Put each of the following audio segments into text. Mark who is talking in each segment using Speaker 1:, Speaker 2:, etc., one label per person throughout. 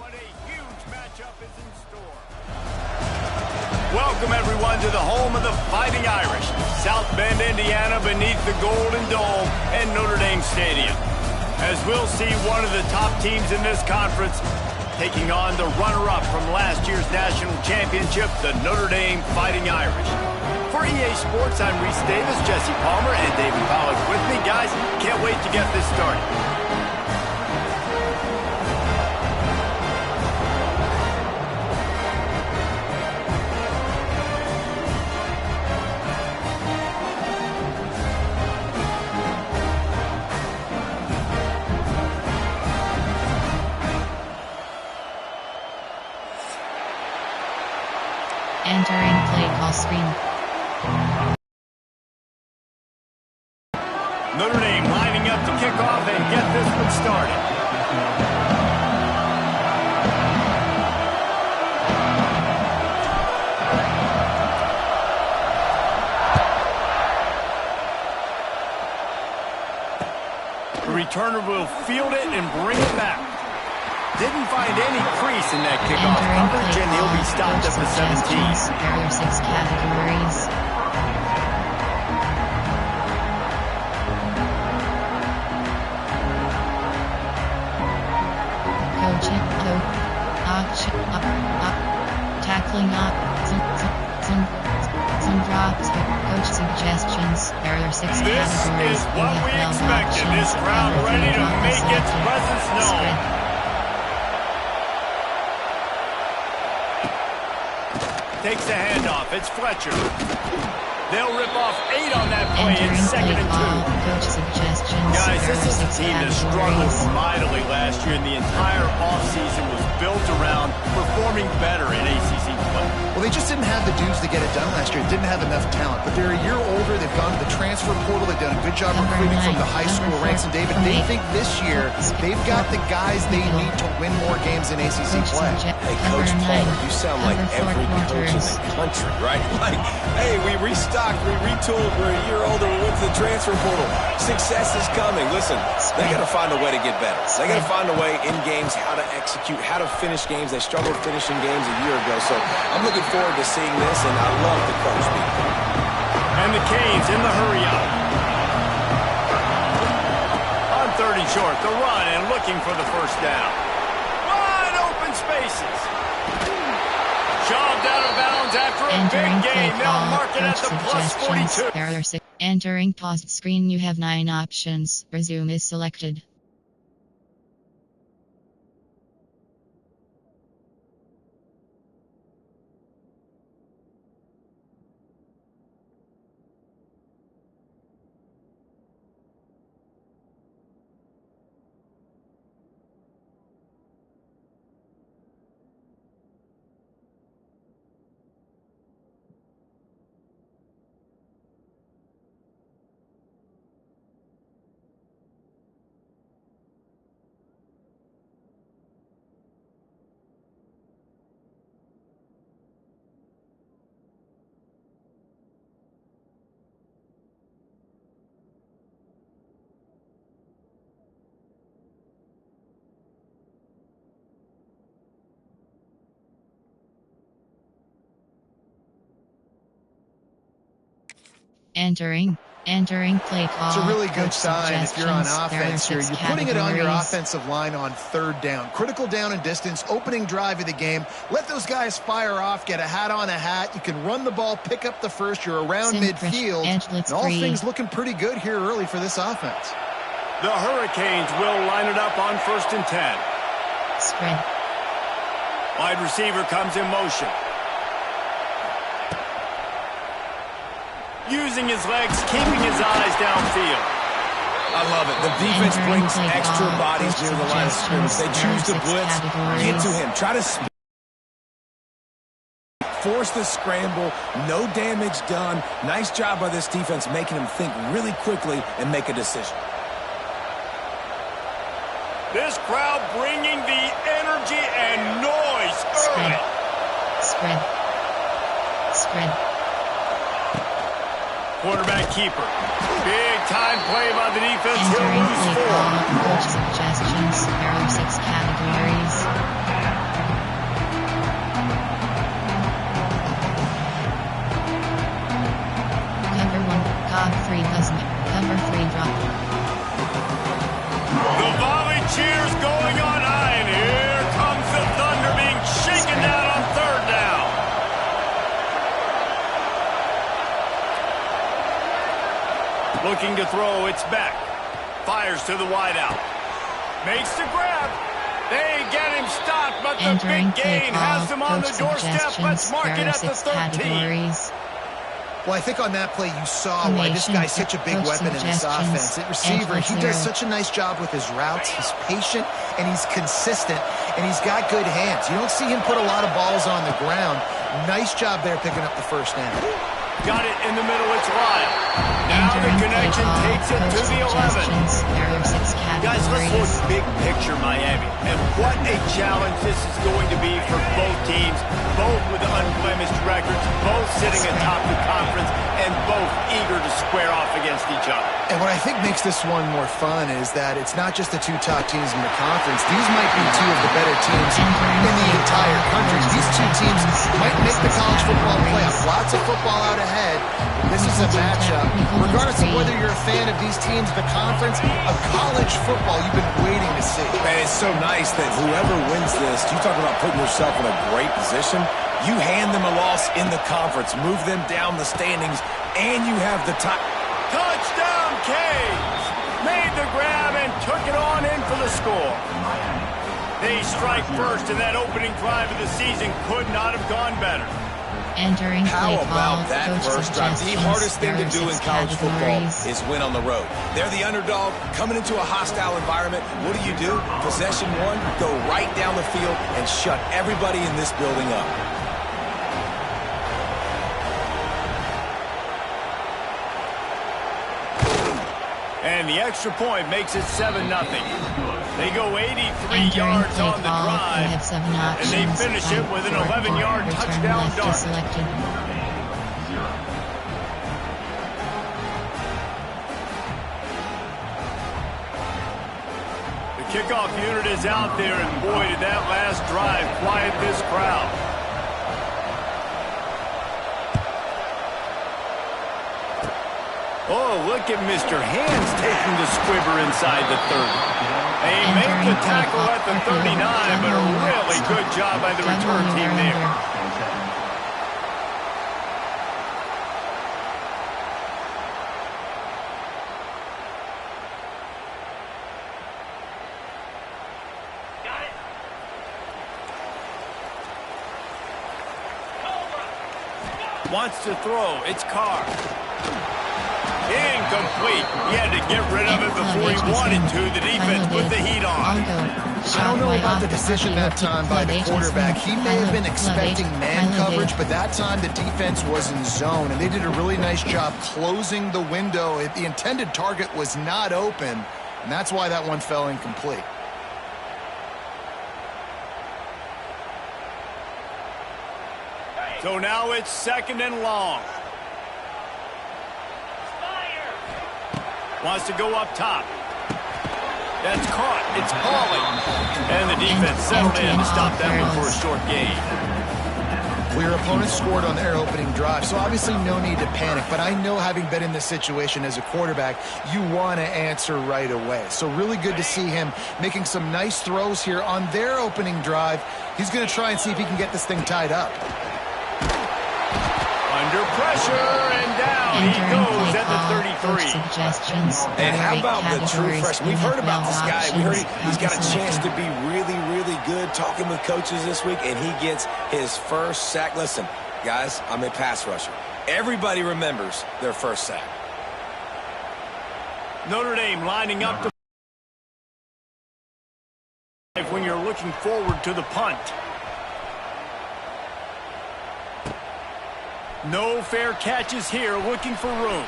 Speaker 1: what a huge matchup is in store. Welcome, everyone, to the home of the Fighting Irish, South Bend, Indiana, beneath the Golden Dome and Notre Dame Stadium. As we'll see one of the top teams in this conference taking on the runner-up from last year's national championship, the Notre Dame Fighting Irish. For EA Sports, I'm Reese Davis, Jesse Palmer, and David Pollack with me. Guys, can't wait to get this started.
Speaker 2: Entering play call screen.
Speaker 1: Notre Dame lining up to kick off and get this one started. The returner will field it and bring it back. Didn't find any crease in that kickoff coverage, and he'll be stopped at the 17.
Speaker 2: There are 6 categories. Coaching, tackling up, some drops, coach suggestions. There are 6 categories.
Speaker 1: This is what we expected. This crowd ready to make its presence known. Takes the handoff. It's Fletcher. They'll rip off 8 on that play in 2nd and 2.
Speaker 2: Coach suggestions.
Speaker 1: Guys, this is a team that struggled mightily last year, and the entire offseason was built around performing better in ACC play.
Speaker 3: Well, they just didn't have the dudes to get it done last year. They didn't have enough talent, but they're a year older. They've gone to the transfer portal. They've done a good job recruiting from the high school ranks. And David, they think this year they've got the guys they need to win more games in ACC play.
Speaker 4: Hey, Coach Palmer, you sound like every coach in the country, right? Like, hey, we restocked, we retooled, we're a year older, we went to the transfer portal. Success is coming. Listen, they got to find a way to get better. They got to find a way in games how to execute, how to finish games. They struggled finishing games a year ago, so I'm looking forward to seeing this, and I love the coach speak.
Speaker 1: And the Canes in the hurry up. On 3rd and short, the run and looking for the first down. Wide open spaces. Shoved out of bounds after a big gain. They'll mark it at the plus 42.
Speaker 2: There are 6. Entering paused screen, you have 9 options. Resume is selected. Entering play call.
Speaker 3: It's a really good sign if you're on offense here. You're putting it on your offensive line on 3rd down. Critical down and distance, opening drive of the game. Let those guys fire off, get a hat on a hat. You can run the ball, pick up the first. You're around midfield. And all things looking pretty good here early for this offense.
Speaker 1: The Hurricanes will line it up on 1st and 10.
Speaker 2: Spread.
Speaker 1: Wide receiver comes in motion. Using his legs, keeping his eyes downfield.
Speaker 4: I love it. The defense brings extra bodies near the line of scrimmage. They choose to blitz, get to him, try to force the scramble, no damage done. Nice job by this defense making him think really quickly and make a decision.
Speaker 1: This crowd bringing the energy and noise early.
Speaker 2: Spread.
Speaker 1: Quarterback keeper. Big time play by the defense. He'll lose 4.
Speaker 2: Coach suggestions. There are 6 categories.
Speaker 1: Looking to throw, it's back. Fires to the wideout. Makes the grab. They get him stopped, but the big gain has them on the doorstep. Let's mark it at the 13.
Speaker 3: Well, I think on that play you saw why this guy's such a big weapon in this offense. At receiver, he does such a nice job with his routes. He's patient, and he's consistent, and he's got good hands. You don't see him put a lot of balls on the ground. Nice job there picking up the first down.
Speaker 1: Got it in the middle, it's Lyle. Now the connection takes it to the 11. Guys, let's look big picture Miami. And what a challenge this is going to be for both teams, both with unblemished records, both sitting atop the conference, and both eager to square off against each other.
Speaker 3: And what I think makes this one more fun is that it's not just the two top teams in the conference. These might be two of the better teams in the entire country. These two teams might make the college football playoff. Lots of football out ahead. This is a matchup. Regardless of whether you're a fan of these teams, the conference, a college football you've been waiting to see.
Speaker 4: Man, it's so nice that whoever wins this, you talk about putting yourself in a great position. You hand them a loss in the conference, move them down the standings, and you have the top.
Speaker 1: Touchdown, Canes! Made the grab and took it on in for the score. They strike first, and that opening drive of the season could not have gone better.
Speaker 4: How about that first drive? The hardest thing to do in college football is win on the road. They're the underdog coming into a hostile environment. What do? Possession one, go right down the field and shut everybody in this building up.
Speaker 1: And the extra point makes it 7-0. They go 83 yards on the drive, and they finish it with an 11-yard touchdown dart. The kickoff unit is out there, and boy, did that last drive quiet this crowd. Oh, look at Mr. Hands taking the squibber inside the 30. They make the tackle at the 39, but a really good job by the return team there. Wants to throw. It's Carr. Incomplete. He had to get rid of it before he wanted to. The defense put the heat on.
Speaker 3: I don't know about the decision that time by the quarterback. He may have been expecting man coverage, but that time the defense was in zone, and they did a really nice job closing the window. The intended target was not open, and that's why that one fell incomplete.
Speaker 1: So now it's 2nd and long. Wants to go up top. That's caught. It's Pauly. And the defense settled in to stop that one for a short gain.
Speaker 3: Well, your opponent scored on their opening drive, so obviously no need to panic. But I know, having been in this situation as a quarterback, you want to answer right away. So really good to see him making some nice throws here on their opening drive. He's going to try and see if he can get this thing tied up.
Speaker 1: Under pressure, and down he goes at the 33.
Speaker 4: And how about the true freshman? We've heard about this guy. We heard he's got a chance to be really, really good. Talking with coaches this week, and he gets his first sack. Listen, guys, I'm a pass rusher. Everybody remembers their first sack.
Speaker 1: Notre Dame lining up to when you're looking forward to the punt. No fair catches here, looking for room.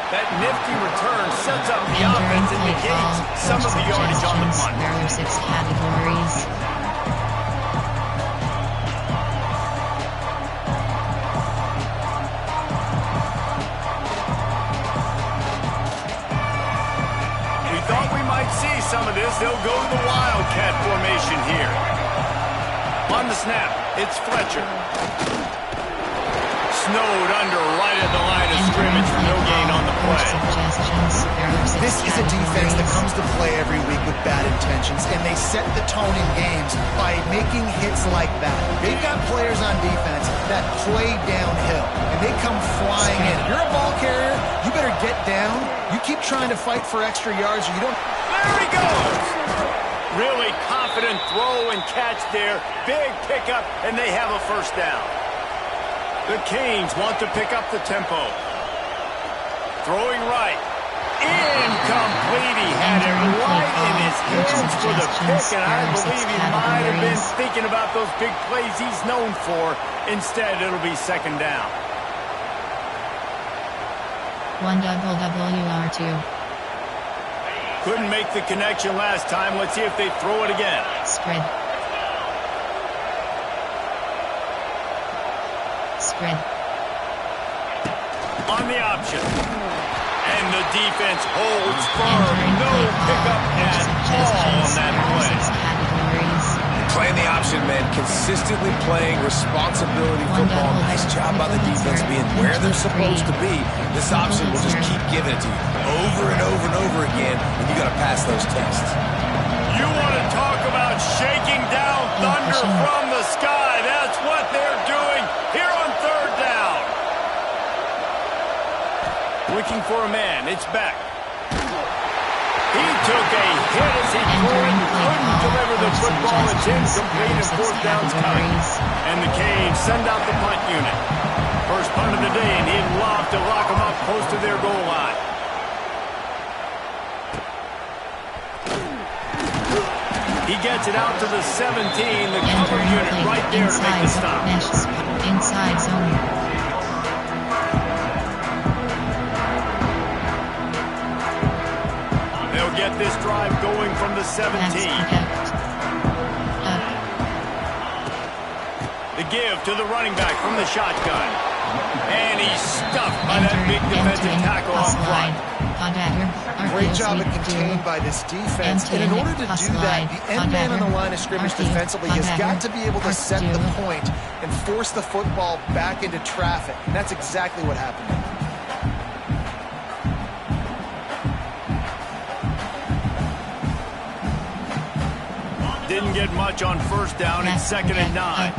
Speaker 1: That nifty return sets up the offense and negates some of the yardage on the punt.
Speaker 2: There are 6 categories.
Speaker 1: We thought we might see some of this. They'll go to the Wildcat formation here. On the snap, it's Fletcher. snowed under right at the line of scrimmage for no gain on the play.
Speaker 3: This is a defense that comes to play every week with bad intentions, and they set the tone in games by making hits like that. They've got players on defense that play downhill, and they come flying in. If you're a ball carrier, you better get down. You keep trying to fight for extra yards, or you don't.
Speaker 1: There he goes! Really confident throw and catch there. Big pickup, and they have a first down. The Canes want to pick up the tempo. Throwing right. Incomplete. He had it right in his hands for the pick, and I believe he might have been thinking about those big plays he's known for. Instead, it'll be second down.
Speaker 2: 1WR2.
Speaker 1: Couldn't make the connection last time. Let's see if they throw it again.
Speaker 2: Spread.
Speaker 1: On the option. And the defense holds firm. No pickup at all on that play.
Speaker 4: Playing the option, man. Consistently playing responsibility football. Nice job by the defense being where they're supposed to be. This option will just keep giving it to you over and over and over again, and you got to pass those tests.
Speaker 1: You want to talk about shaking down thunder from the sky. That's what they're doing here on third down. Looking for a man. It's back. He took a hit as he couldn't deliver the football. It's incomplete and fourth down's coming. And the Canes send out the punt unit. First punt of the day, and he'd love to lock them up close to their goal line. He gets it out to the 17. The cover unit right there to make the stop.
Speaker 2: Inside zone.
Speaker 1: They'll get this drive going from the 17. The give to the running back from the shotgun. And he's stuffed by that big defensive tackle up front.
Speaker 3: Great job at contained by this defense. And in order to do that, the end man on the line of scrimmage defensively has got to be able to set the point and force the football back into traffic. And that's exactly what happened.
Speaker 1: Didn't get much on first down. It's second and 9.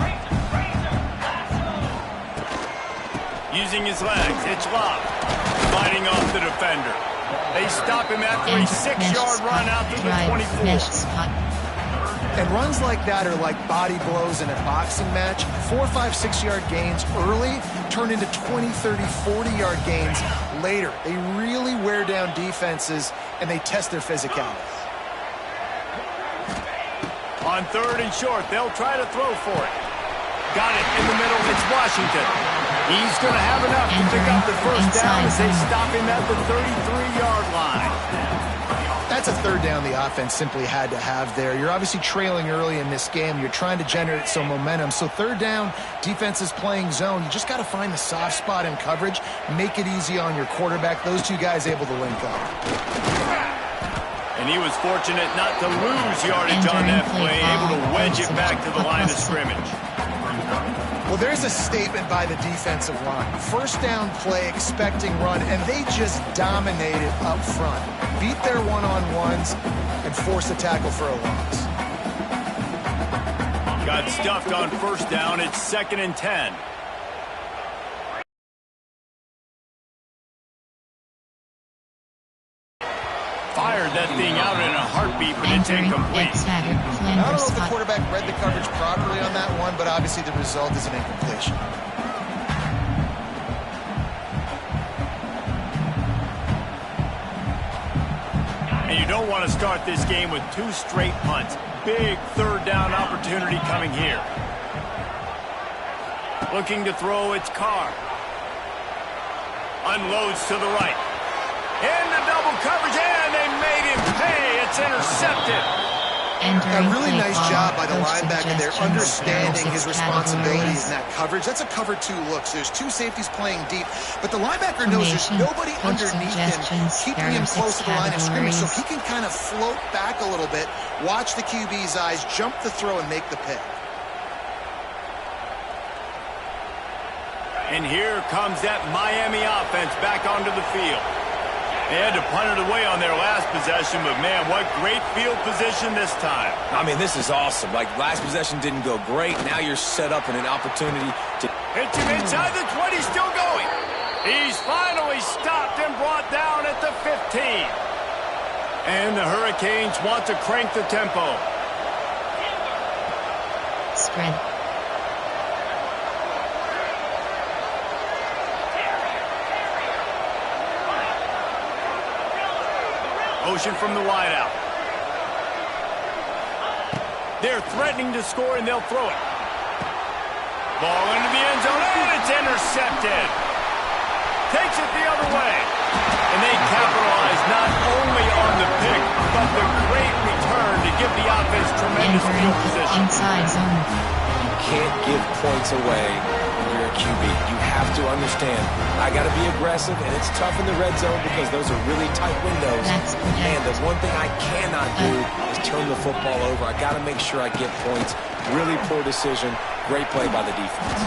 Speaker 1: Using his legs, it's Love. Fighting off the defender. They stop him after a 6-yard run out to the 24.
Speaker 3: And runs like that are like body blows in a boxing match. 4, 5, 6-yard gains early turn into 20, 30, 40-yard gains later. They really wear down defenses, and they test their physicality.
Speaker 1: On third and short, they'll try to throw for it. Got it in the middle. It's Washington. He's going to have enough to pick up the first down as they stop him at the 33-yard line.
Speaker 3: That's a third down the offense simply had to have there. You're obviously trailing early in this game. You're trying to generate some momentum. So third down, defense is playing zone. You just got to find the soft spot in coverage, make it easy on your quarterback. Those two guys able to link up.
Speaker 1: And he was fortunate not to lose yardage on that play, able to wedge it back to the line of scrimmage.
Speaker 3: Well, there's a statement by the defensive line. First down play, expecting run, and they just dominated up front. Beat their one-on-ones and force a tackle for a loss.
Speaker 1: Got stuffed on first down. It's second and 10. Fired that thing out in a heartbeat, but it's incomplete.
Speaker 3: I don't know if the quarterback read the coverage properly on that one, but obviously the result is an incompletion.
Speaker 1: And you don't want to start this game with 2 straight punts. Big third down opportunity coming here. Looking to throw, it's Carr. Unloads to the right. Into double coverage, and they made him pay. It's intercepted.
Speaker 3: A really nice job by the linebacker there, understanding his responsibilities in that coverage. That's a cover 2 look. So there's 2 safeties playing deep, but the linebacker knows there's nobody underneath him, keeping him close to the line of scrimmage, so he can kind of float back a little bit, watch the QB's eyes, jump the throw, and make the pick.
Speaker 1: And here comes that Miami offense back onto the field. They had to punt it away on their last possession, but man, what great field position this time.
Speaker 4: I mean, this is awesome. Like, last possession didn't go great. Now you're set up in an opportunity to...
Speaker 1: Hits him inside the 20, still going. He's finally stopped and brought down at the 15. And the Hurricanes want to crank the tempo.
Speaker 2: Spread.
Speaker 1: Motion from the wideout. They're threatening to score, and they'll throw it. Ball into the end zone, and it's intercepted. Takes it the other way. And they capitalize not only on the pick, but the great return to give the offense tremendous field position.
Speaker 2: Inside zone.
Speaker 4: You can't give points away when you're a QB. You have to understand, I got to be aggressive, and it's tough in the red zone because those are really tight windows. And the one thing I cannot do is turn the football over. I got to make sure I get points. Really poor decision. Great play by the defense.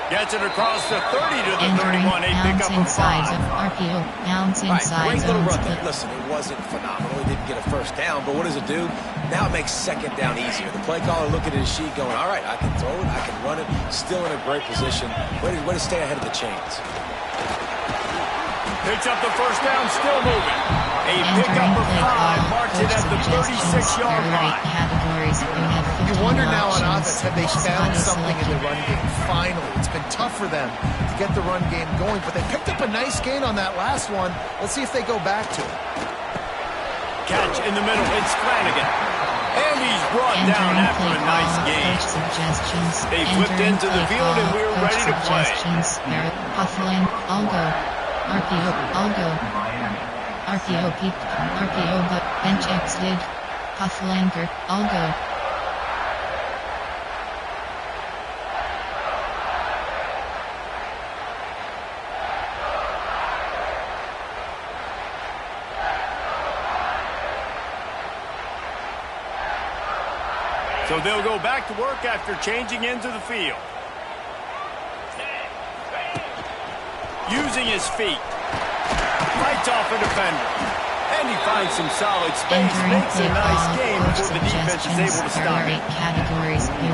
Speaker 1: Gets it across the 30 to the
Speaker 2: Entering
Speaker 1: 31. A pickup of
Speaker 2: inside
Speaker 1: 5.
Speaker 2: of RPO. Bounce inside
Speaker 4: Great
Speaker 2: zone.
Speaker 4: little run. Listen, it wasn't phenomenal. He didn't get a first down, but what does it do? Now it makes second down easier. The play caller looking at his sheet going, all right, I can throw it, I can run it, still in a great position. Way to stay ahead of the chains.
Speaker 1: Picks up the first down, still moving. A pickup of 5 marks it at the 36-yard line.
Speaker 3: You wonder now on offense, have they found something in the run game? Finally, it's been tough for them to get the run game going, but they picked up a nice gain on that last one. Let's see if they go back to it.
Speaker 1: Catch in the middle, it's Flanagan. And he's brought down after a nice gain. They flipped into the field and we were ready to play.
Speaker 2: Huffling, I'll go. RPO, I'll go. RPO peep, RPO but bench exited. Hufflanger, I'll go.
Speaker 1: So they'll go back to work after changing into the field. Using his feet. Fights off a defender. And he finds some solid space. Makes a nice game before the defense is able to stop it.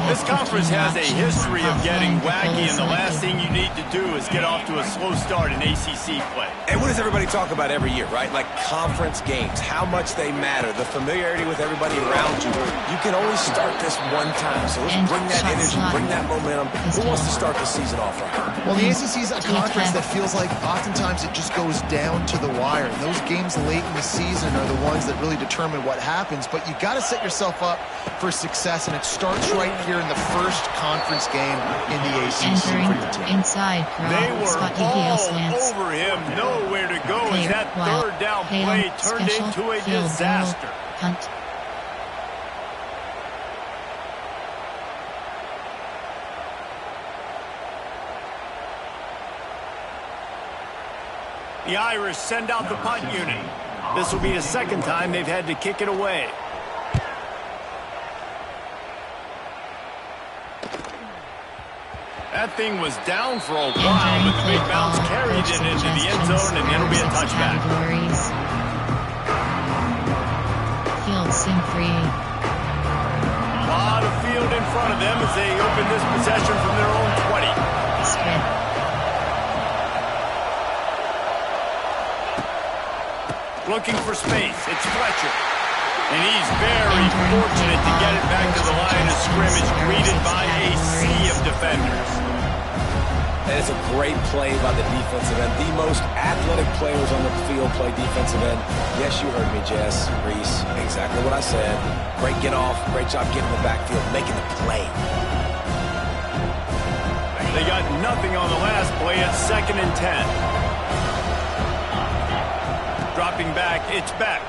Speaker 1: This conference has a history of getting wacky, and the last thing you need to do is get off to a slow start in ACC play.
Speaker 4: And what does everybody talk about every year, right? Like conference games, how much they matter, the familiarity with everybody around you. You can only start this one time, so let's bring that energy, bring that momentum. Who wants to start the season off right?
Speaker 3: Well, the ACC is a conference that feels like oftentimes it just goes down to the wire. And those games late in the season are the ones that really determine what happens, but you got to set yourself up for success, and it starts right here in the first conference game in the ACC for your team.
Speaker 2: Inside,
Speaker 1: they were all over him, nowhere to go as that third down play turned into a disaster.
Speaker 2: Hunt.
Speaker 1: The Irish send out the punt unit. This will be the second time they've had to kick it away. That thing was down for a while, but the big bounce carried it into the end zone, and it'll be a touchback.
Speaker 2: Field sim free.
Speaker 1: A lot of field in front of them as they open this possession from their own 20.
Speaker 2: Spread.
Speaker 1: Looking for space. It's Fletcher. And he's very fortunate to get it back to the line of scrimmage, greeted by a sea of defenders.
Speaker 4: That is a great play by the defensive end. The most athletic players on the field play defensive end. Yes, you heard me, Jess, Reese. Exactly what I said. Great get off. Great job getting the backfield, making the play.
Speaker 1: They got nothing on the last play. It's 2nd and 10. Dropping back, it's back.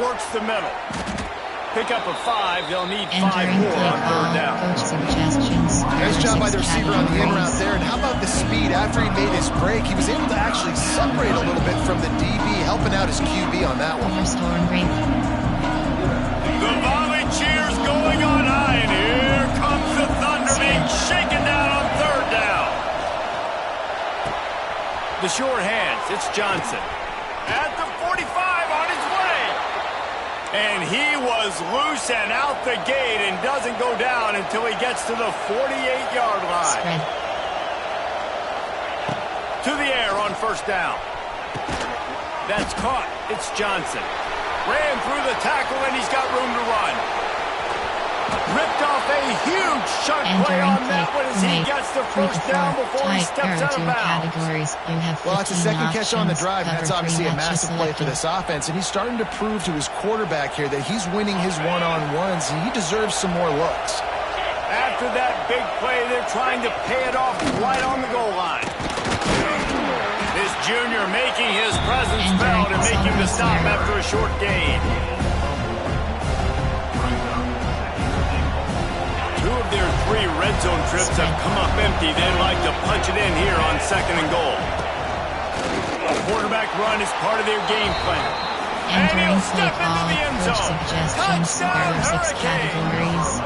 Speaker 1: Works the middle. Pick up a 5. They'll need 5 more on third down.
Speaker 3: Nice job by the receiver on the in route there. And how about the speed? After he made his break, he was able to actually separate a little bit from the DB, helping out his QB on that one.
Speaker 1: The volley cheers going on high, and here comes the Thunder being shaken down on third down. sure hands. It's Johnson. At the 45 on his way. And he was loose and out the gate and doesn't go down until he gets to the 48-yard line.
Speaker 2: Spread.
Speaker 1: To the air on first down. That's caught. It's Johnson. Ran through the tackle and he's got room to run. Ripped off a huge chunk play on that one as he gets the first down before he steps out of bounds.
Speaker 3: Well, it's a second catch on the drive, and that's obviously a massive play for this offense. And he's starting to prove to his quarterback here that he's winning his one-on-ones, and he deserves some more looks.
Speaker 1: After that big play, they're trying to pay it off right on the goal line. This junior making his presence felt and making the stop after a short gain. Two of their 3 red zone trips have come up empty. They'd like to punch it in here on second and goal. A quarterback run is part of their game plan. And he'll step into the end zone. Touchdown, Hurricanes!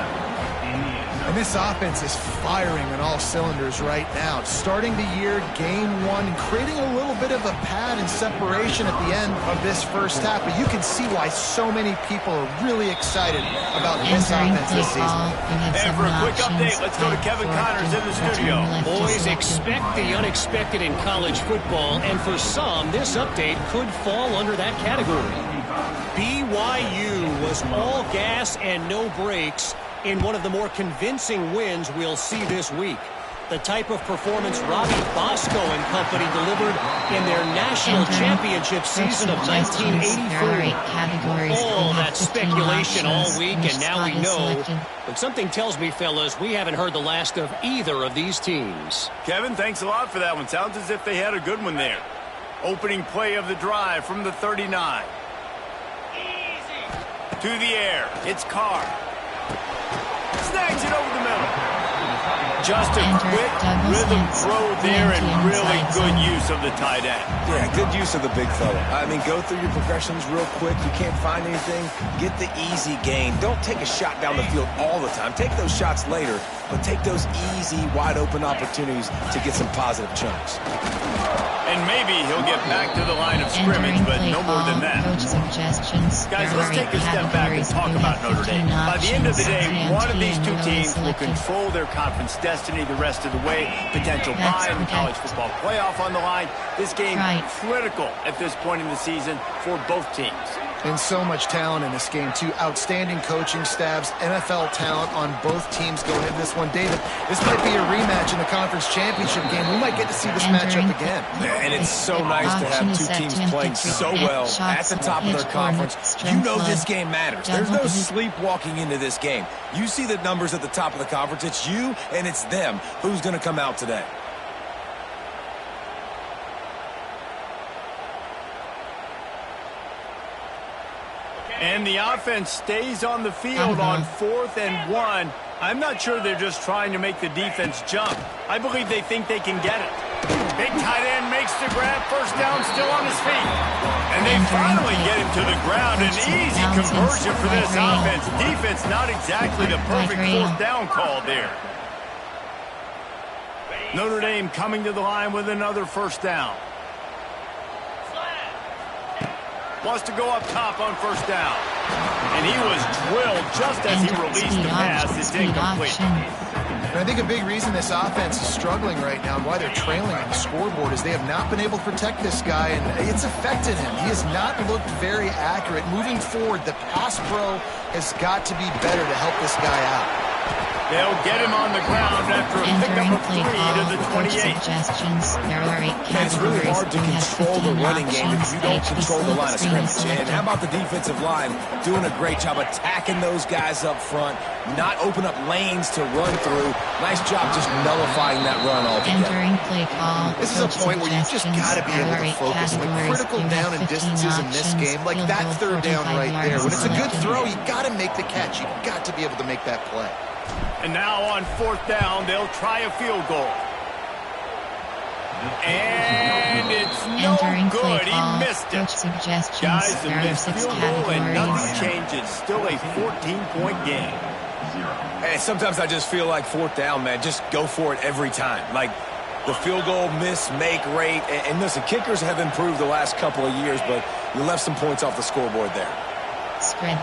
Speaker 3: And this offense is firing on all cylinders right now. Starting the year, game 1, and creating a little bit of a pad and separation at the end of this first half. But you can see why so many people are really excited about this offense this season.
Speaker 1: And for a quick update, let's go to Kevin Connors in the studio.
Speaker 5: Boys, expect the unexpected in college football, and for some, this update could fall under that category. BYU was all gas and no brakes in one of the more convincing wins we'll see this week. The type of performance Robbie Bosco and company delivered in their national championship season of 1984. All that speculation all week, and now we know. But something tells me, fellas, we haven't heard the last of either of these teams.
Speaker 1: Kevin, thanks a lot for that one. Sounds as if they had a good one there. Opening play of the drive from the 39. To the air. It's Carr. Snags it over the middle. Just a quick rhythm throw there and really good use of the tight end.
Speaker 4: Yeah, good use of the big fella. I mean, go through your progressions real quick. You can't find anything. Get the easy gain. Don't take a shot down the field all the time. Take those shots later, but take those easy, wide-open opportunities to get some positive chunks.
Speaker 1: And maybe he'll get back to the line of scrimmage, but no more than that. Guys, let's take a step back and talk about Notre Dame. By the end of the day, one of these two teams will control their conference destiny the rest of the way. Potential bye in the college football playoff on the line. This game critical at this point in the season for both teams.
Speaker 3: And so much talent in this game, too. Outstanding coaching staffs, NFL talent on both teams going into this one. David, this might be a rematch in the conference championship game. We might get to see this matchup again.
Speaker 4: Yeah, and it's so nice to have two teams playing so well at the top of their conference. You know this game matters. There's no sleepwalking into this game. You see the numbers at the top of the conference. It's you and it's them. Who's going to come out today?
Speaker 1: And the offense stays on the field on 4th and 1. I'm not sure they're just trying to make the defense jump. I believe they think they can get it. Big tight end makes the grab. First down, still on his feet. And they finally get him to the ground. An easy conversion for this offense. Defense not exactly the perfect 4th down call there. Notre Dame coming to the line with another first down. Wants to go up top on first down. And he was drilled just as he released the pass. It's incomplete.
Speaker 3: And I think a big reason this offense is struggling right now and why they're trailing on the scoreboard is they have not been able to protect this guy, and it's affected him. He has not looked very accurate. Moving forward, the pass pro has got to be better to help this guy out.
Speaker 1: They'll get him on the ground after a pickup of 3 to the 28.
Speaker 4: And it's really hard to control the running game if you don't control the line of scrimmage. And how about the defensive line doing a great job attacking those guys up front, not open up lanes to run through. Nice job just nullifying that run altogether.
Speaker 3: This is a point where you just got to be able to focus. Like critical down and distances in this game, like that third down right there. When it's a good throw, you got to make the catch. You got to be able to make that play.
Speaker 1: And now on 4th down, they'll try a field goal. And it's no good. He missed it. Guys, a missed field goal and nothing changes. Still a 14-point game.
Speaker 4: Hey, sometimes I just feel like 4th down, man. Just go for it every time. Like, the field goal miss-make rate. And listen, kickers have improved the last couple of years, but you left some points off the scoreboard there.
Speaker 2: Spread.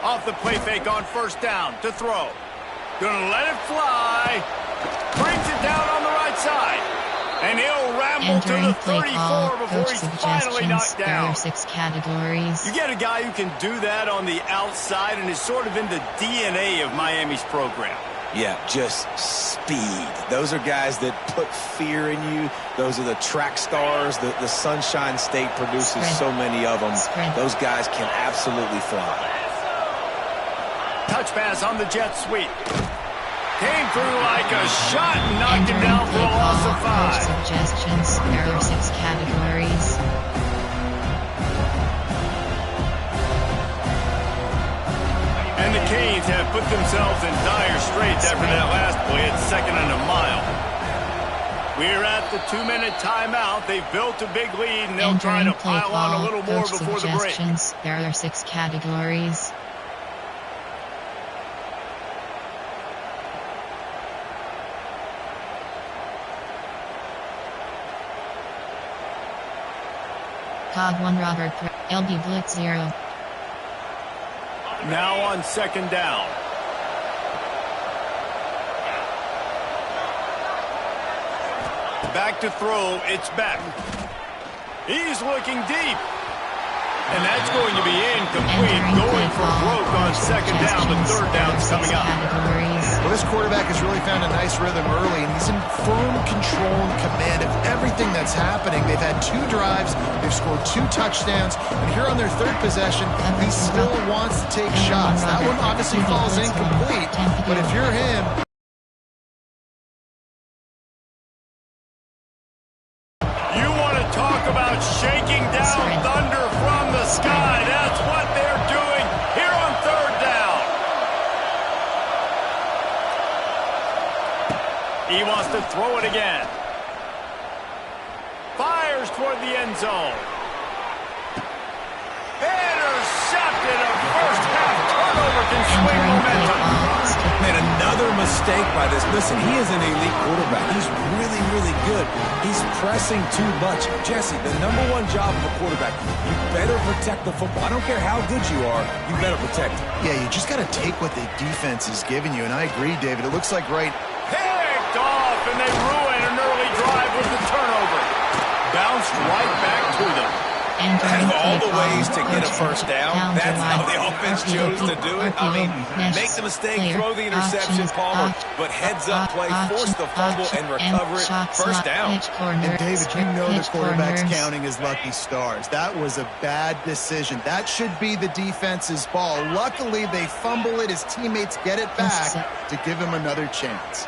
Speaker 1: Off the play fake on first down to throw. Gonna let it fly. Brings it down on the right side. And he'll ramble to the 34 before he's finally knocked down.
Speaker 2: There are 6 categories.
Speaker 1: You get a guy who can do that on the outside and is sort of in the DNA of Miami's program.
Speaker 4: Yeah, just speed. Those are guys that put fear in you. Those are the track stars. The Sunshine State produces so many of them. Those guys can absolutely fly.
Speaker 1: Touch pass on the jet sweep. Came through like a shot and knocked him down for a loss of 5.
Speaker 2: Suggestions. There are 6 categories.
Speaker 1: And the Canes have put themselves in dire straits after that last play at 2nd and a mile. We're at the 2-minute timeout. They've built a big lead, and they'll try to pile on a little more before the break.
Speaker 2: There are 6 categories. Cog 1 Robert LB Blitz 0.
Speaker 1: Now on 2nd down. Back to throw, it's back. He's looking deep. And that's going to be incomplete. Going for broke on 2nd down. The 3rd down's coming up.
Speaker 3: Well, this quarterback has really found a nice rhythm early, and he's in firm control and command of everything that's happening. They've had 2 drives, they've scored 2 touchdowns, and here on their 3rd possession, he still wants to take shots. That one obviously falls incomplete, but if you're him...
Speaker 1: You want to talk about shaking down thunder from the sky. That's what they're doing here on 3rd down. He wants to throw it again. Fires toward the end zone. Intercepted. A first half turnover can swing momentum.
Speaker 4: Man, another mistake by this. Listen, he is an elite quarterback. He's really, really good. He's pressing too much. Jesse, the #1 job of a quarterback, you better protect the football. I don't care how good you are, you better protect it.
Speaker 3: Yeah, you just got to take what the defense is giving you, and I agree, David. It looks like
Speaker 1: Picked off, and they ruin an early drive with the turnover. Bounced right back to them.
Speaker 4: Out of all the ways to get a first down, that's how the offense chose to do it. I mean, make the mistake, throw the interception, Palmer, but heads-up play, force the fumble, and recover it. First down.
Speaker 3: And David, you know the quarterback's counting his lucky stars. That was a bad decision. That should be the defense's ball. Luckily, they fumble it. His teammates get it back to give him another chance.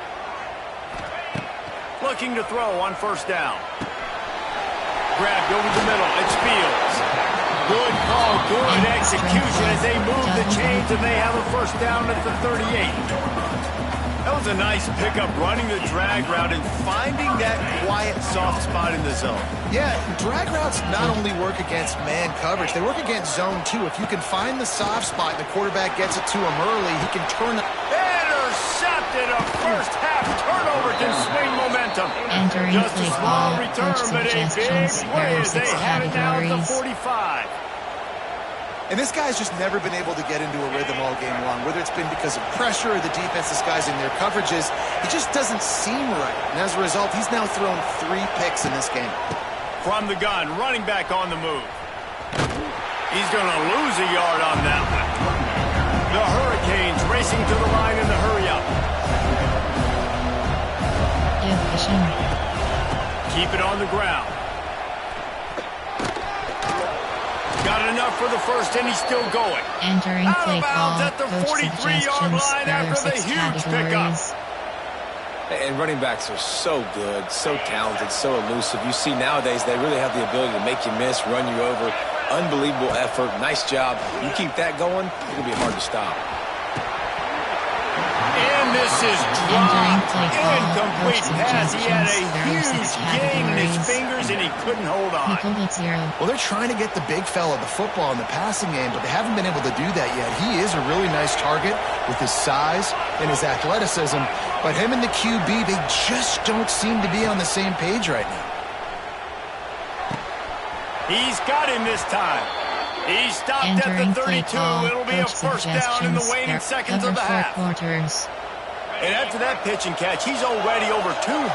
Speaker 1: Looking to throw on 1st down. Grabbed over the middle. It's Fields. Good call, good execution as they move the chains, and they have a 1st down at the 38. That was a nice pickup, running the drag route and finding that quiet, soft spot in the zone.
Speaker 3: Yeah, drag routes not only work against man coverage, they work against zone too. If you can find the soft spot and the quarterback gets it to him early, he can turn it.
Speaker 1: Intercepted. A first half turnover can swing momentum. Just a small return, but a big play as they have it now at the 45.
Speaker 3: And this guy's just never been able to get into a rhythm all game long, whether it's been because of pressure or the defense disguising their coverages. He just doesn't seem right. And as a result, he's now thrown 3 picks in this game.
Speaker 1: From the gun, running back on the move. He's going to lose a yard on that one. The Hurricanes racing to the line in the hurry-up. Keep it on the ground. Got enough for the first, and he's still going.
Speaker 2: Entering play call.
Speaker 1: At the 43-yard line after the huge pickup.
Speaker 4: And running backs are so good, so talented, so elusive. You see nowadays they really have the ability to make you miss, run you over. Unbelievable effort. Nice job. You keep that going, it'll be hard to stop.
Speaker 1: In this is dropped. Incomplete pass. He had a huge gain in his fingers, and he couldn't hold on.
Speaker 3: Well, they're trying to get the big fella the football in the passing game, but they haven't been able to do that yet. He is a really nice target with his size and his athleticism, but him and the QB, they just don't seem to be on the same page right now.
Speaker 1: He's got him this time. He stopped at the 32. It'll be a first down in the waning seconds of the half. And after that pitch and catch, he's already over 200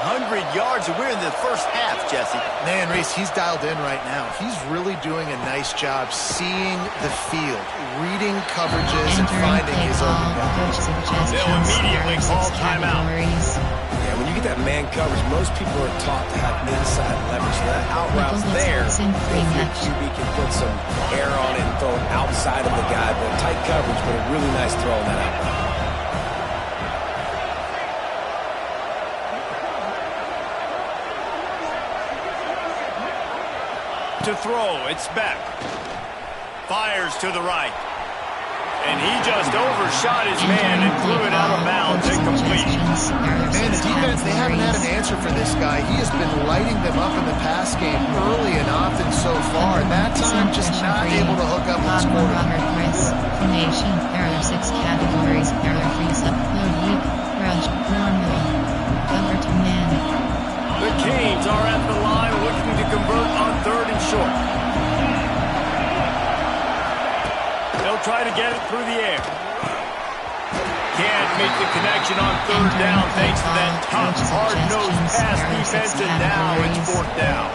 Speaker 1: yards, and we're in the first half, Jesse.
Speaker 3: Man, Reese, he's dialed in right now. He's really doing a nice job seeing the field, reading coverages, and finding his own guys.
Speaker 1: They'll immediately call timeout.
Speaker 4: Yeah, when you get that man coverage, most people are taught to have inside leverage. So that out route's there. If your QB can put some air on it and throw it outside of the guy, but tight coverage, but a really nice throw on that out route.
Speaker 1: To throw, it's Beck. Fires to the right. And he just overshot his man and threw it out of bounds, incomplete.
Speaker 3: Man, the defense, they haven't had an answer for this guy. He has been lighting them up in the pass game early and often so far. And that time, just not able to hook up with his quarterback.
Speaker 2: Formation, there are 6 categories. There are freeze up, load weak, rush, normal, cover to man.
Speaker 1: The Canes are at the line looking to convert on 3rd and short. They'll try to get it through the air. Can't make the connection on 3rd down thanks to that tough, hard-nosed pass defense, and now it's 4th down.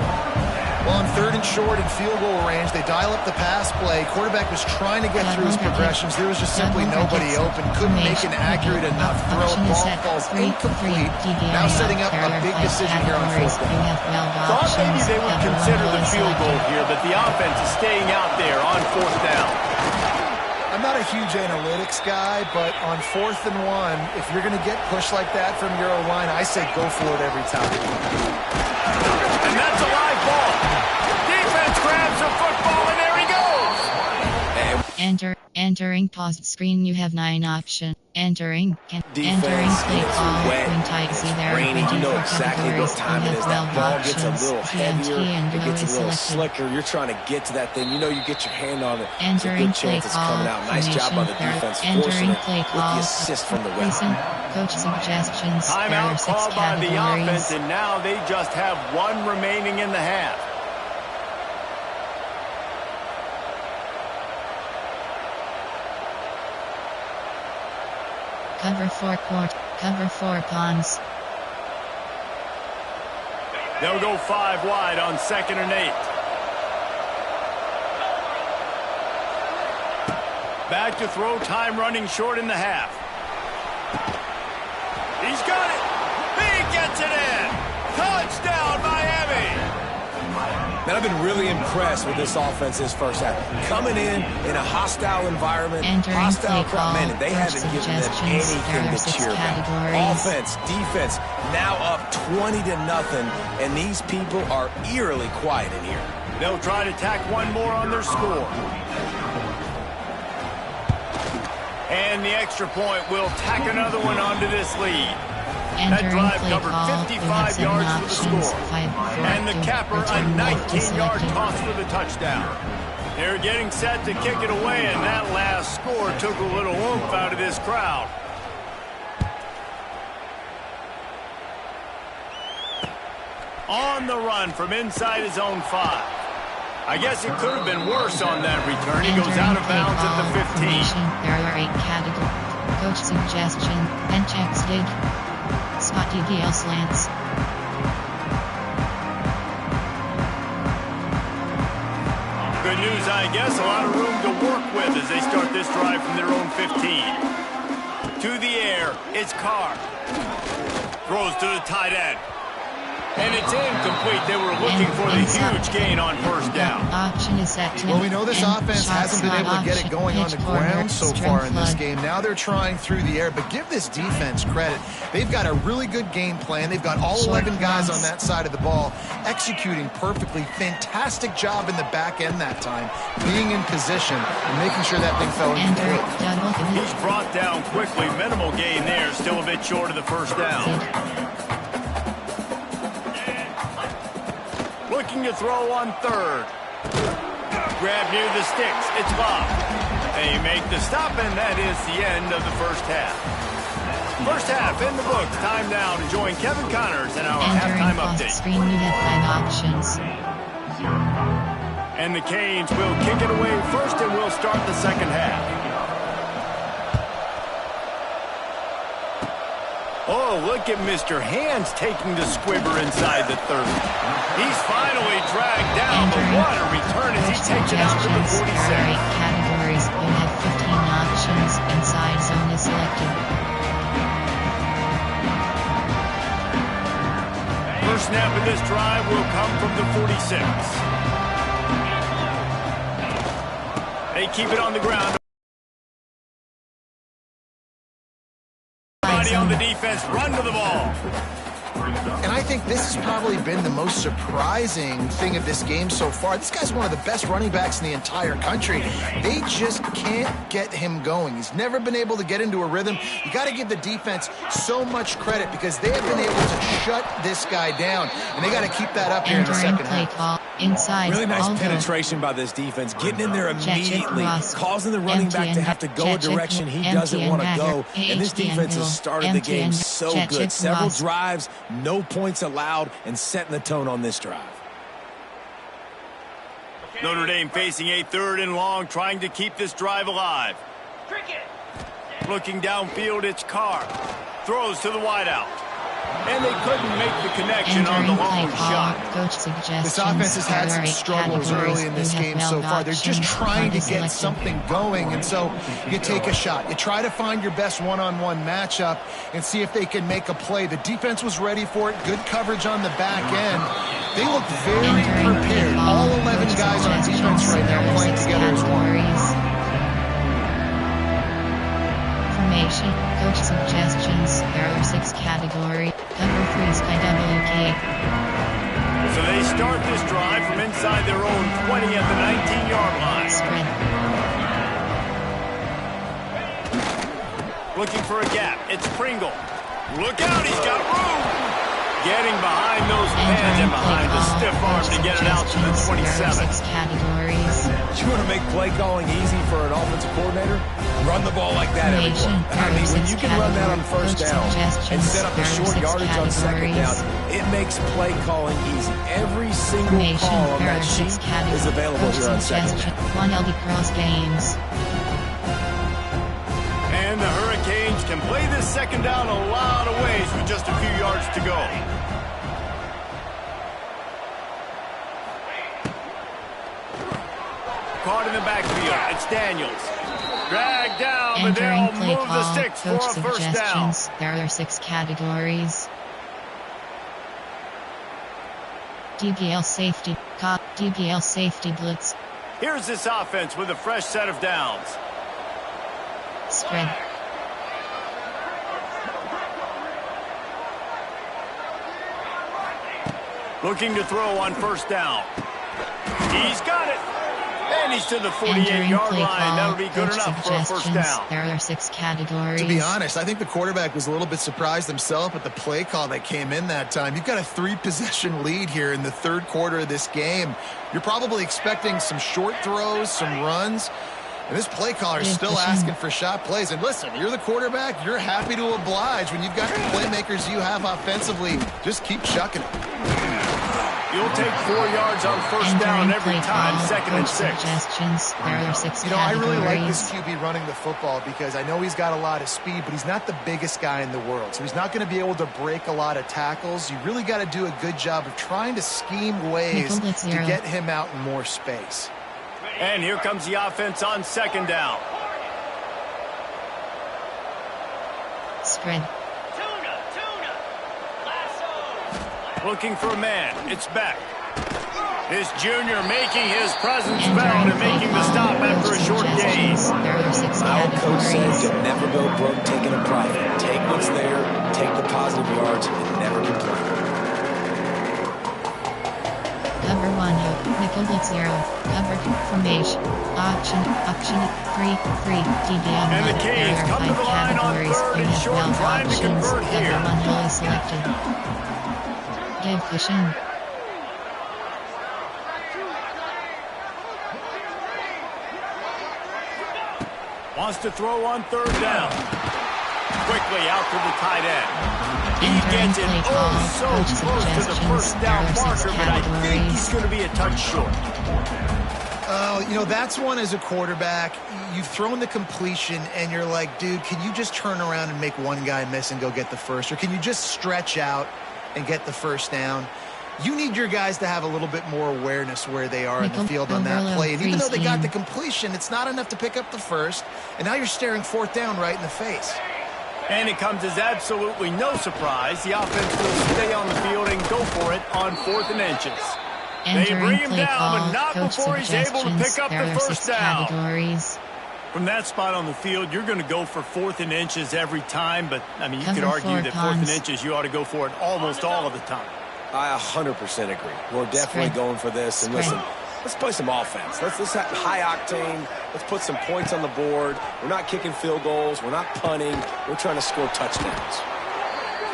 Speaker 3: Well, on 3rd and short and field goal range, they dial up the pass play. Quarterback was trying to get through his progressions. There was just simply nobody open. Couldn't make an accurate enough throw. Ball falls incomplete. Now setting up a big decision here on 4th down.
Speaker 1: Thought maybe they would consider the field goal here, but the offense is staying out there on 4th down.
Speaker 3: I'm not a huge analytics guy, but on 4th and 1, if you're going to get pushed like that from your O-line, I say go for it every time.
Speaker 1: And that's a live ball. Defense grabs the football, and there he goes.
Speaker 2: Entering paused screen, you have 9 options. Entering play call, when tight Z there,
Speaker 4: raining, you know exactly what time it is. That ball gets a little heavier, it gets a little slicker. You're trying to get to that thing. You know you get your hand on it. There's a good chance it's coming out. Nice job on the defense, forcing it with the assist from the ref.
Speaker 2: Coach suggestions.
Speaker 1: Timeout called by the offense, and now they just have 1 remaining in the half.
Speaker 2: Cover 4 court, cover 4 pawns.
Speaker 1: They'll go 5 wide on 2nd and 8. Back to throw, time running short in the half. He's got it. He gets it in. Touchdown, Miami.
Speaker 4: Man, I've been really impressed with this offense this first half. Coming in a hostile environment, hostile crowd, man, they haven't given them anything to cheer about. Offense, defense, now up 20-0, and these people are eerily quiet in here.
Speaker 1: They'll try to tack 1 more on their score. And the extra point will tack another one onto this lead. That drive covered 55 yards for the score. And the capper, a 19-yard toss for the touchdown. They're getting set to kick it away, and that last score took a little oomph out of this crowd. On the run from inside his own 5. I guess it could have been worse on that return. He goes out of bounds at the 15.
Speaker 2: There are 8 categories. Coach suggestion, and checks dig. Spotty DL slants.
Speaker 1: Good news, I guess. A lot of room to work with as they start this drive from their own 15. To the air, it's Carr. Throws to the tight end. And it's incomplete. They were looking for the huge gain on first down.
Speaker 2: Option is set to
Speaker 3: Well, we know this offense hasn't been able to get it going on the ground so far in this game. Now they're trying through the air, but give this defense credit. They've got a really good game plan. They've got all 11 guys on that side of the ball executing perfectly. Fantastic job in the back end that time, being in position and making sure that thing fell incomplete.
Speaker 1: He's brought down quickly. Minimal gain there. Still a bit short of the first down. Looking to throw on third. Grab near the sticks. It's Bob. They make the stop, and that is the end of the first half. First half in the books. Time now to join Kevin Connors in our halftime update.
Speaker 2: Screen, you have 5 options.
Speaker 1: And the Canes will kick it away first, and we'll start the second half. Oh, look at Mr. Hands taking the squibber inside the 30. He's finally dragged down, but what a return as he takes it out to the 46.
Speaker 2: There are 8 categories. You have 15 options. Inside zone is selected.
Speaker 1: First snap of this drive will come from the 46. They keep it on the ground. On the defense, run to the ball.
Speaker 3: And I think this has probably been the most surprising thing of this game so far. This guy's one of the best running backs in the entire country. They just can't get him going. He's never been able to get into a rhythm. You got to give the defense so much credit because they have been able to shut this guy down, and they got to keep that up here in the second half.
Speaker 2: Inside,
Speaker 4: really nice penetration by this defense, getting in there immediately, causing the running back to have to go a direction he doesn't want to go. And this defense has started the game so good. Several drives, no points allowed, and setting the tone on this drive.
Speaker 1: Notre Dame facing a 3rd and long, trying to keep this drive alive. Looking downfield, it's Carr. Throws to the wideout. And they couldn't make the connection on the long shot.
Speaker 3: This offense has had some struggles early in this game so far. They're just trying to get something going, and so you take a shot. You try to find your best one-on-one matchup and see if they can make a play. The defense was ready for it. Good coverage on the back end. They look very prepared. All 11 guys on defense right now playing together as one.
Speaker 2: Formation, coach suggestions, there are 6 category, cover 3 is by WK.
Speaker 1: So they start this drive from inside their own 20 at the 19-yard line.
Speaker 2: Spread.
Speaker 1: Looking for a gap, it's Pringle. Look out, he's got room! Getting behind those fans and behind the stiff arm to get it out to the 27.
Speaker 2: Categories.
Speaker 4: You want to make play calling easy for an offensive coordinator? Run the ball like that every play. I mean, when you can run that on first down and set up a short yardage on second down, it makes play calling easy. Every single call on that sheet is available here on second down.
Speaker 2: 1 LD cross games.
Speaker 1: And the Hurricanes can play this second down a lot of ways with just a few yards to go. Caught in the backfield. It's Daniels. Dragged down, but they'll move the sticks for a first down.
Speaker 2: There are 6 categories. DBL safety, cop, DBL safety blitz.
Speaker 1: Here's this offense with a fresh set of downs.
Speaker 2: Spread.
Speaker 1: Looking to throw on first down. He's got it. And he's to the 48-yard line. That'll be good enough for a first down.
Speaker 2: There are 6 categories.
Speaker 3: To be honest, I think the quarterback was a little bit surprised himself at the play call that came in that time. You've got a 3-possession lead here in the 3rd quarter of this game. You're probably expecting some short throws, some runs. And this play caller is still asking for shot plays. And listen, you're the quarterback. You're happy to oblige when you've got the playmakers you have offensively. Just keep chucking it.
Speaker 1: You'll take 4 yards on first down every time, 2nd and 6.
Speaker 2: There are 6
Speaker 3: You know, I really like this QB running the football because I know he's got a lot of speed, but he's not the biggest guy in the world. So he's not going to be able to break a lot of tackles. You really got to do a good job of trying to scheme ways to get him out in more space.
Speaker 1: And here comes the offense on second down.
Speaker 2: Spread.
Speaker 1: Looking for a man. It's Beck. This junior making his presence felt and making the stop after a short gain.
Speaker 4: My old coach says you'll never go broke taking a profit. Take what's there, take the positive yards, and never complain.
Speaker 2: Cover 1 nickel blitz 0, cover formation, option 3, DDM.
Speaker 1: And the Canes come to the line on third and short, trying to convert here.
Speaker 2: Cover 1 fully selected. Give cushion.
Speaker 1: Wants to throw on third down. Quickly out to the tight end. He gets it so close to the first down marker, but I think he's going to be a touch short.
Speaker 3: You know, that's one as a quarterback. You've thrown the completion, and you're like, dude, can you just turn around and make one guy miss and go get the first? Or can you just stretch out and get the first down? You need your guys to have a little bit more awareness where they are in the field on that play. And even though they got the completion, it's not enough to pick up the first. And now you're staring fourth down right in the face.
Speaker 1: And it comes as absolutely no surprise. The offense will stay on the field and go for it on 4th and inches. They bring him down, but not before he's able to pick up the first down. From that spot on the field, you're going to go for 4th and inches every time. But, I mean, you could argue that 4th and inches, you ought to go for it almost all of the time.
Speaker 4: I 100% agree. We're definitely going for this. And listen, let's play some offense. Let's have high octane. Let's put some points on the board. We're not kicking field goals. We're not punting. We're trying to score touchdowns.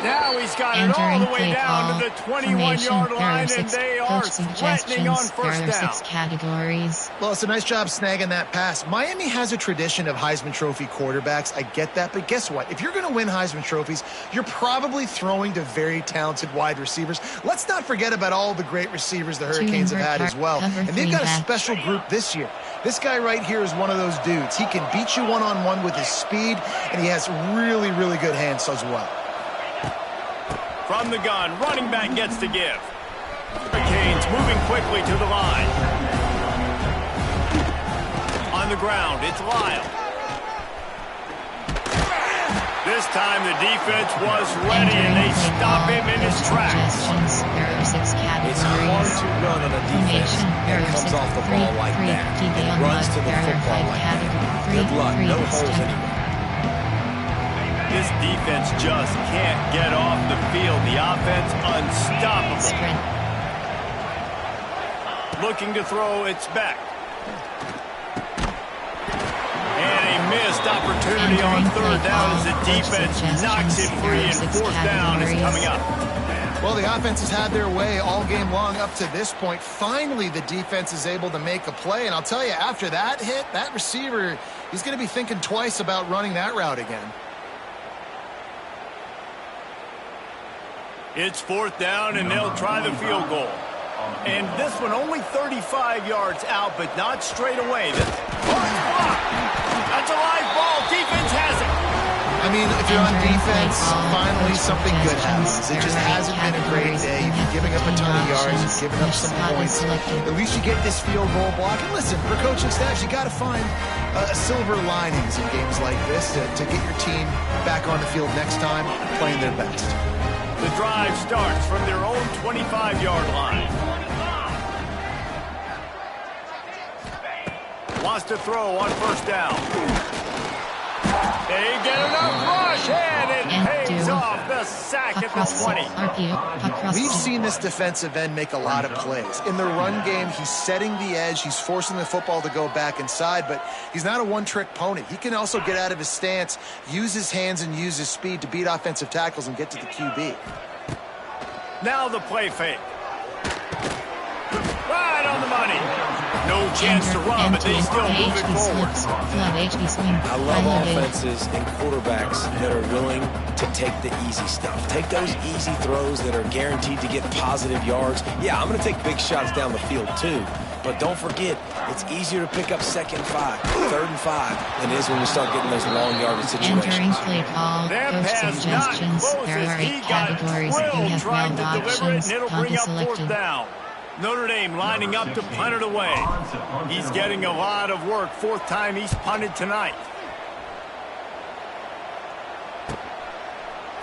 Speaker 1: Now he's got it all the way down to the 21-yard line, and they are threatening on first down.
Speaker 2: Categories.
Speaker 3: Well, it's a nice job snagging that pass. Miami has a tradition of Heisman Trophy quarterbacks. I get that, but guess what? If you're going to win Heisman Trophies, you're probably throwing to very talented wide receivers. Let's not forget about all the great receivers the Hurricanes have had as well. And they've got a special group this year. This guy right here is one of those dudes. He can beat you one-on-one with his speed, and he has really, really good hands as well.
Speaker 1: From the gun, running back gets to give. Hurricanes moving quickly to the line. On the ground, it's Lyle. This time the defense was ready, and they stop him in his tracks.
Speaker 4: It's hard to run on a defense that comes off the ball like that. It runs to the football like that. Good luck, no holes anywhere.
Speaker 1: This defense just can't get off the field. The offense unstoppable. Looking to throw, it's back. And a missed opportunity on third down as the defense knocks it free, and fourth down is coming up.
Speaker 3: Well, the offense has had their way all game long up to this point. Finally, the defense is able to make a play. And I'll tell you, after that hit, that receiver, he's going to be thinking twice about running that route again.
Speaker 1: It's fourth down, and they'll try the field goal. And this one only 35 yards out, but not straight away. That's a live ball. Defense has it.
Speaker 3: I mean, if you're on defense, finally something good happens. It just hasn't been a great day. You've been giving up a ton of yards. You've given up some points. At least you get this field goal block. And listen, for coaching staffs, you got to find silver linings in games like this to get your team back on the field next time playing their best.
Speaker 1: The drive starts from their own 25-yard line. Wants to throw on first down. They get enough rush, and it pays off the sack at the 20.
Speaker 3: We've seen this defensive end make a lot of plays. In the run game, he's setting the edge. He's forcing the football to go back inside, but he's not a one-trick pony. He can also get out of his stance, use his hands, and use his speed to beat offensive tackles and get to the QB.
Speaker 1: Now the play fake. Right on the money. No chance to run, but they still move it forward.
Speaker 4: I love offenses and quarterbacks that are willing to take the easy stuff. Take those easy throws that are guaranteed to get positive yards. Yeah, I'm going to take big shots down the field too. But don't forget, it's easier to pick up second and 5, third and 5 than it is when you start getting those long yardage situations.
Speaker 2: Entering play call, coach suggestions. There are 8 categories. You have 12 options. Count selected.
Speaker 1: Notre Dame lining up to punt it away. He's getting a lot of work. Fourth time he's punted tonight.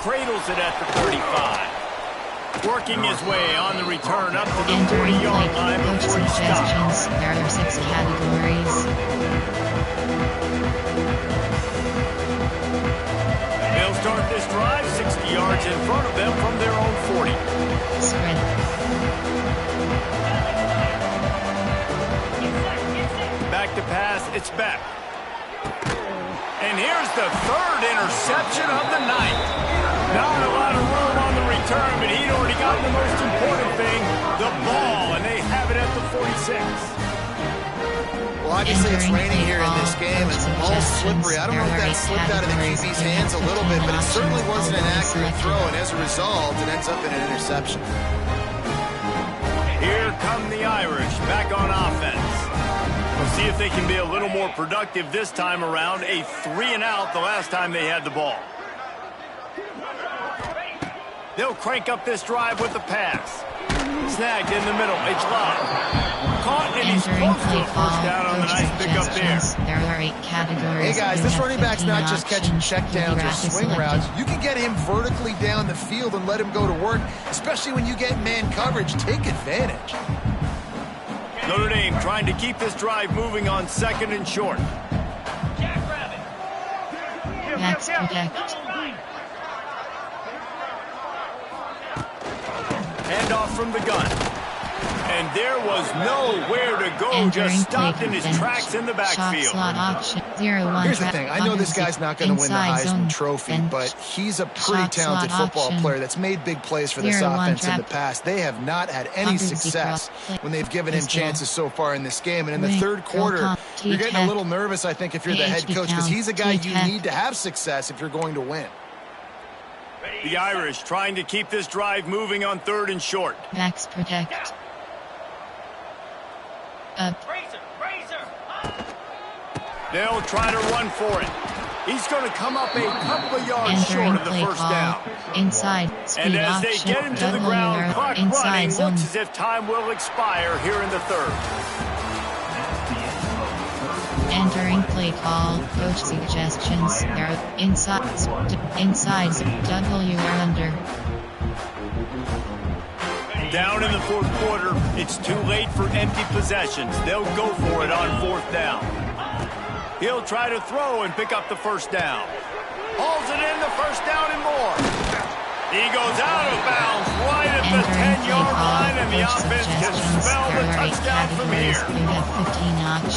Speaker 1: Cradles it at the 35. Working his way on the return up to the 40-yard line before he stops.
Speaker 2: There are 6 categories.
Speaker 1: They'll start this drive 60 yards in front of them from their own 40.
Speaker 2: Spread.
Speaker 1: Back to pass, it's back. And here's the 3rd interception of the night. Not a lot of room on the return, but he'd already gotten the most important thing, the ball, and they have it at the 46.
Speaker 3: Well, obviously it's raining here in this game, and the ball's slippery. I don't know if that slipped out of the QB's hands a little bit, but it certainly wasn't an accurate throw, and as a result, it ends up in an interception.
Speaker 1: Here come the Irish, back on offense. We'll see if they can be a little more productive this time around. A 3-and-out the last time they had the ball. They'll crank up this drive with the pass. Snagged in the middle. It's live. Caught, and he's close to a first down on the nice pickup there.
Speaker 2: There are 8 categories.
Speaker 3: Hey guys, this running back's not just catching checkdowns or swing routes. You can get him vertically down the field and let him go to work, especially when you get man coverage. Take advantage.
Speaker 1: Notre Dame trying to keep this drive moving on 2nd and short.
Speaker 2: Max protect.
Speaker 1: Handoff from the gun. And there was nowhere to go, just stopped in his tracks in the backfield.
Speaker 3: Here's the thing, I know this guy's not going to win the Heisman Trophy, but he's a pretty talented football player that's made big plays for this offense in the past. They have not had any success when they've given him chances so far in this game. And in the 3rd quarter, you're getting a little nervous, I think, if you're the head coach, because he's a guy you need to have success if you're going to win.
Speaker 1: The Irish trying to keep this drive moving on 3rd and short.
Speaker 2: Max protect. Up.
Speaker 1: They'll try to run for it. He's going to come up a couple of yards short of the first down.
Speaker 2: Inside.
Speaker 1: And as they get him to the ground, clock running, looks as if time will expire here in the 3rd.
Speaker 2: Entering play call. Coach suggestions. There are inside. W or under.
Speaker 1: Down in the 4th quarter, it's too late for empty possessions. They'll go for it on 4th down. He'll try to throw and pick up the first down. Hauls it in, the first down and more. He goes out of bounds right at the 10-yard line, and the offense can spell the touchdown from here.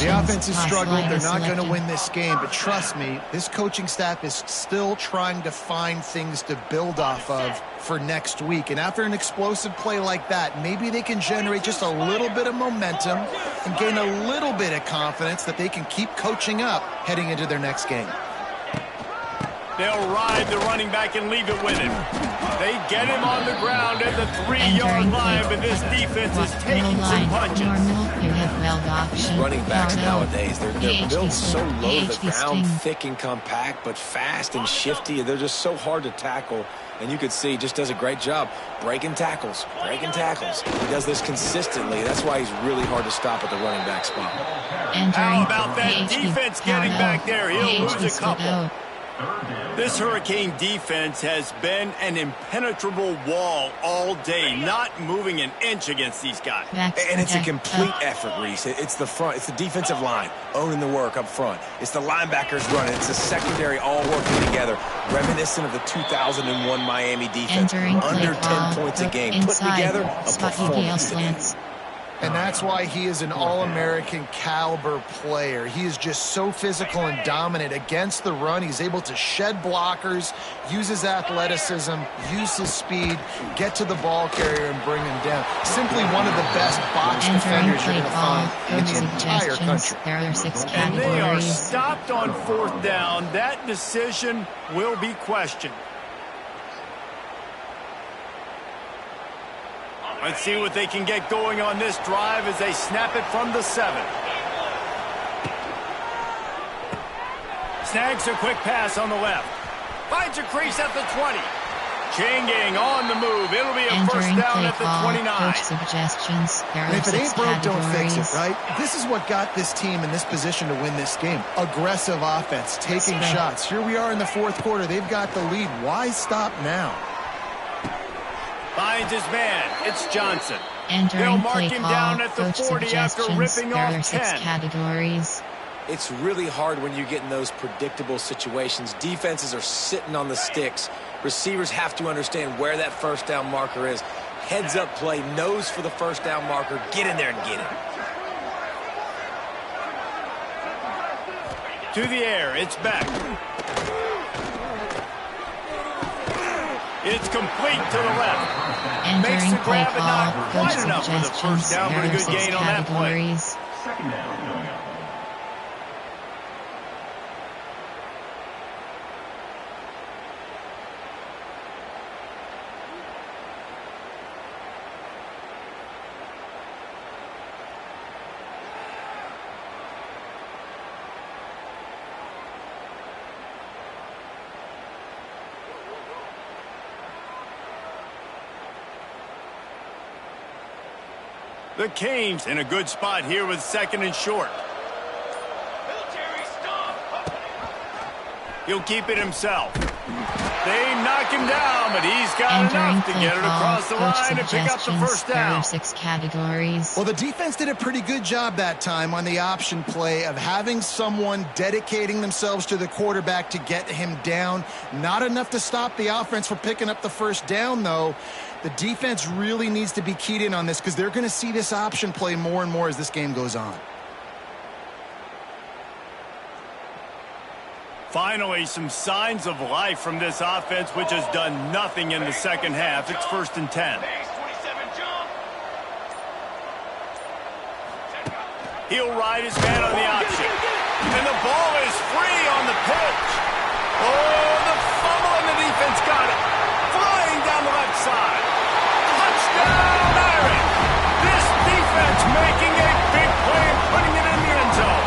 Speaker 3: The offense has struggled. They're not going to win this game, but trust me, this coaching staff is still trying to find things to build off of for next week. And after an explosive play like that, maybe they can generate just a little bit of momentum and gain a little bit of confidence that they can keep coaching up heading into their next game.
Speaker 1: They'll ride the running back and leave it with him. They get him on the ground at the 3-yard line, but this defense is taking some punches.
Speaker 4: These running backs nowadays, they're built so low to the ground, thick and compact, but fast and shifty. They're just so hard to tackle. And you could see he just does a great job breaking tackles. He does this consistently. That's why he's really hard to stop at the running back spot.
Speaker 1: How about that defense getting back there? He'll lose a couple. This Hurricane defense has been an impenetrable wall all day, not moving an inch against these guys.
Speaker 4: And it's a complete effort, Reese. It's the front. It's the defensive line owning the work up front. It's the linebackers running. It's the secondary all working together, reminiscent of the 2001 Miami defense. Under 10 points a game. Put together a performance.
Speaker 3: And that's why he is an All-American caliber player. He is just so physical and dominant against the run. He's able to shed blockers, use his athleticism, use his speed, get to the ball carrier and bring him down. Simply one of the best box defenders you're going to find in the entire country.
Speaker 2: There are 6 categories.
Speaker 1: And they are stopped on 4th down. That decision will be questioned. Let's see what they can get going on this drive as they snap it from the 7. Snags a quick pass on the left. Finds a crease at the 20. Changing on the move. It'll be a first down at the 29.
Speaker 2: Suggestions.
Speaker 3: And if it ain't broke, don't fix it, right? This is what got this team in this position to win this game. Aggressive offense, taking shots. Here we are in the 4th quarter. They've got the lead. Why stop now?
Speaker 1: Finds his man. It's Johnson.
Speaker 2: Entering
Speaker 1: They'll mark him down at the
Speaker 2: coach
Speaker 1: 40 after ripping off 10.
Speaker 2: 6 categories.
Speaker 4: It's really hard when you get in those predictable situations. Defenses are sitting on the sticks. Receivers have to understand where that first down marker is. Heads up play, nose for the first down marker. Get in there and get it.
Speaker 1: To the air, it's back. It's complete to the left. Makes the grab, but not quite enough for the first down, but a good gain on that play.
Speaker 6: Second down.
Speaker 1: The Canes in a good spot here with second and short. He'll keep it himself. They knock him down, but he's got enough to get it across the line and pick up the first down.
Speaker 2: 6 categories.
Speaker 3: Well, the defense did a pretty good job that time on the option play of having someone dedicating themselves to the quarterback to get him down. Not enough to stop the offense from picking up the first down, though. The defense really needs to be keyed in on this because they're going to see this option play more and more as this game goes on.
Speaker 1: Finally, some signs of life from this offense, which has done nothing in the second half. It's 1st and 10. He'll ride his man on the option. And the ball is free on the pitch. Oh, the fumble, and the defense got it. Flying down the left side. Touchdown, Irish. This defense making a big play and putting it in the end zone.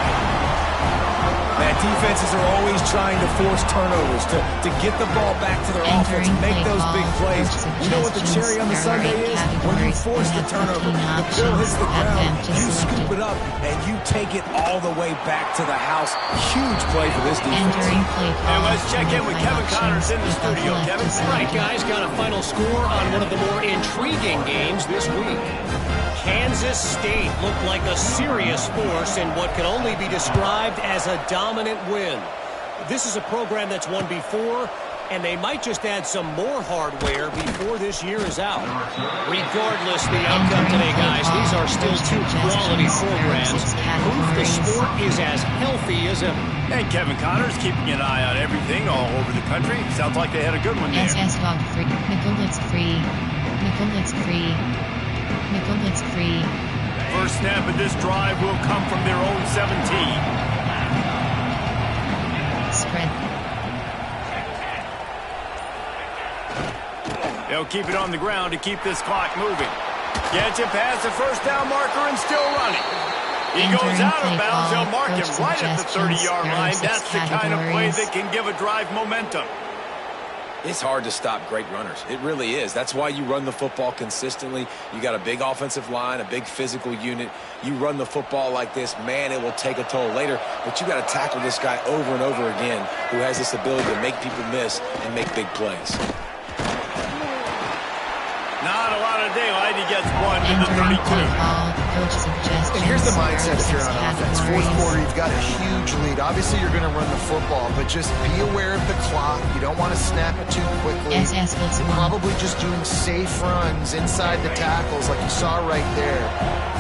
Speaker 4: Man, defenses are always trying to force turnovers to get the ball back to their offense and make those big plays. You know what the cherry on the sundae is? When you force the turnover, the ball hits the ground, you scoop it up, and you take it all the way back to the house. Huge play for this defense.
Speaker 1: And let's check in with Kevin Connors in the studio. Kevin?
Speaker 5: All right, guys, got a final score on one of the more intriguing games this week. Kansas State looked like a serious force in what can only be described as a dominant win. This is a program that's won before, and they might just add some more hardware before this year is out. Regardless the outcome today, guys, these are still two quality programs. Proof the sport is as healthy as ever.
Speaker 1: And Kevin Connors keeping an eye on everything all over the country. Sounds like they had a good one there.
Speaker 2: SS log free. Nicholas free. Nicholas free. Nicholas free.
Speaker 1: First snap of this drive will come from their own 17.
Speaker 2: Spread.
Speaker 1: They'll keep it on the ground to keep this clock moving. Gets it past the first down marker and still running. He goes out of bounds. They'll mark him right at the 30-yard line. That's the kind of play that can give a drive momentum.
Speaker 4: It's hard to stop great runners. It really is. That's why you run the football consistently. You got a big offensive line, a big physical unit. You run the football like this, man, it will take a toll later. But you got to tackle this guy over and over again who has this ability to make people miss and make big plays.
Speaker 1: Not a lot of daylight. He gets one to the 32.
Speaker 3: And here's the mindset if you're on offense. Fourth quarter, you've got a huge lead. Obviously, you're going to run the football, but just be aware of the clock. You don't want to snap it too quickly. You're probably just doing safe runs inside the tackles like you saw right there.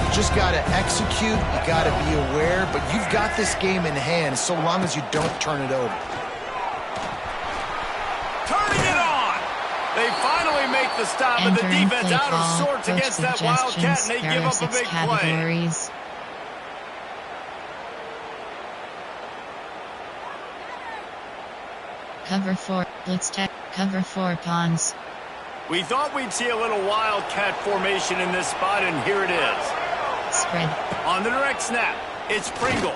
Speaker 3: You just got to execute. You got to be aware, but you've got this game in hand so long as you don't turn it over.
Speaker 1: Turning it on. They finally make the stop, and the defense out of sorts against that Wildcat, and they give up a big play.
Speaker 2: Cover 4, blitz tech, cover 4 pawns.
Speaker 1: We thought we'd see a little Wildcat formation in this spot, and here it is.
Speaker 2: Spread.
Speaker 1: On the direct snap, it's Pringle.